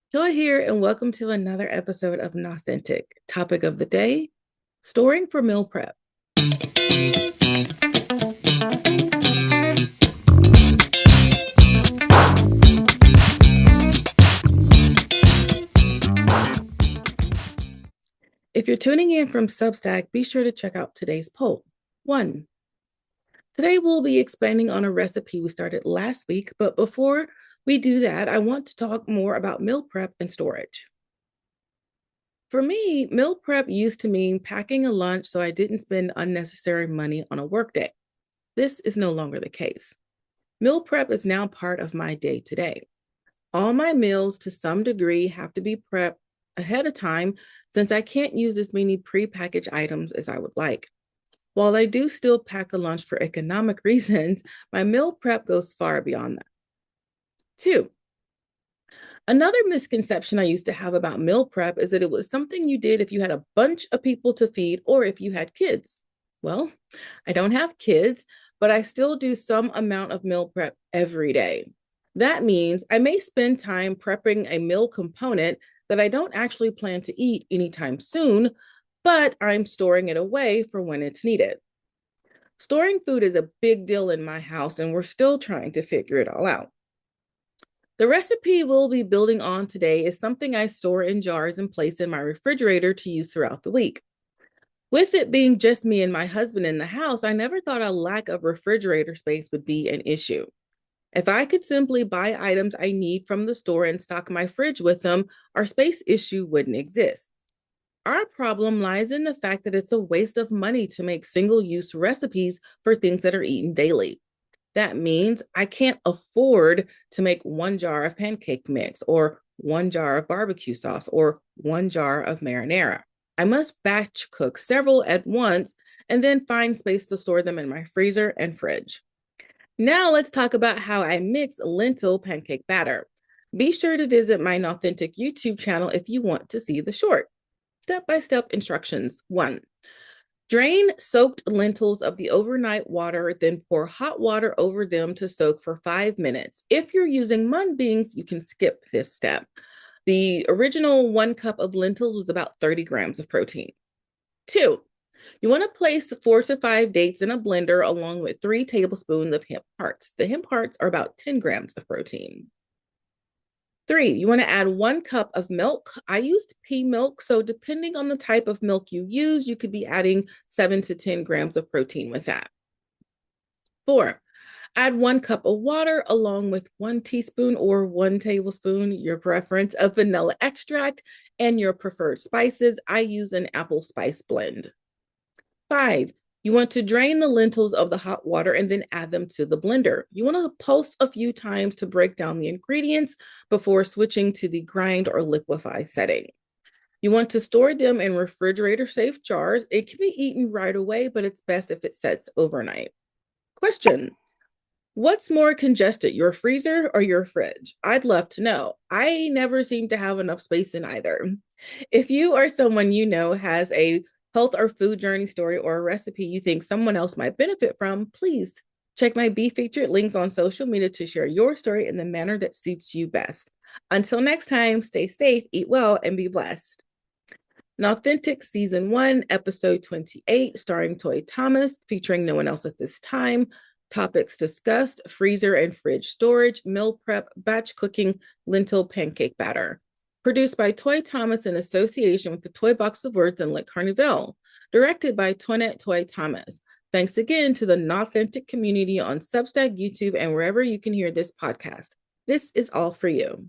Joy here, and welcome to another episode of Knauthentic. Topic of the day: storing for meal prep. If you're tuning in from Substack, be sure to check out today's poll. 1. Today we'll be expanding on a recipe we started last week, but before we do that, I want to talk more about meal prep and storage. For me, meal prep used to mean packing a lunch so I didn't spend unnecessary money on a workday. This is no longer the case. Meal prep is now part of my day to day. All my meals, to some degree, have to be prepped ahead of time since I can't use as many prepackaged items as I would like. While I do still pack a lunch for economic reasons, my meal prep goes far beyond that. 2. Another misconception I used to have about meal prep is that it was something you did if you had a bunch of people to feed or if you had kids. Well, I don't have kids, but I still do some amount of meal prep every day. That means I may spend time prepping a meal component that I don't actually plan to eat anytime soon, but I'm storing it away for when it's needed. Storing food is a big deal in my house, and we're still trying to figure it all out. The recipe we'll be building on today is something I store in jars and place in my refrigerator to use throughout the week. With it being just me and my husband in the house, I never thought a lack of refrigerator space would be an issue. If I could simply buy items I need from the store and stock my fridge with them, our space issue wouldn't exist. Our problem lies in the fact that it's a waste of money to make single-use recipes for things that are eaten daily. That means I can't afford to make one jar of pancake mix or one jar of barbecue sauce or one jar of marinara. I must batch cook several at once and then find space to store them in my freezer and fridge. Now let's talk about how I mix lentil pancake batter. Be sure to visit my Knauthentic YouTube channel if you want to see the short step-by-step instructions. 1. Drain soaked lentils of the overnight water, then pour hot water over them to soak for 5 minutes. If you're using mung beans, you can skip this step. The original 1 cup of lentils was about 30 grams of protein. 2. You want to place 4 to 5 dates in a blender along with 3 tablespoons of hemp hearts. The hemp hearts are about 10 grams of protein. 3, you want to add 1 cup of milk. I used pea milk, so depending on the type of milk you use, you could be adding 7 to 10 grams of protein with that. 4, add 1 cup of water along with 1 teaspoon or 1 tablespoon, your preference, of vanilla extract and your preferred spices. I use an apple spice blend. 5, you want to drain the lentils of the hot water and then add them to the blender. You want to pulse a few times to break down the ingredients before switching to the grind or liquefy setting. You want to store them in refrigerator-safe jars. It can be eaten right away, but it's best if it sets overnight. Question: what's more congested, your freezer or your fridge? I'd love to know. I never seem to have enough space in either. If you or someone you know has a health or food journey story or a recipe you think someone else might benefit from, please check my Be Featured links on social media to share your story in the manner that suits you best. Until next time, stay safe, eat well, and be blessed. Knauthentic Season 1, Episode 28, starring Toy Thomas, featuring no one else at this time. Topics discussed: freezer and fridge storage, meal prep, batch cooking, lentil pancake batter. Produced by Toy Thomas in association with the Toy Box of Words and Lit Carnival. Directed by Toinette Toy Thomas. Thanks again to the Knauthentic community on Substack, YouTube, and wherever you can hear this podcast. This is all for you.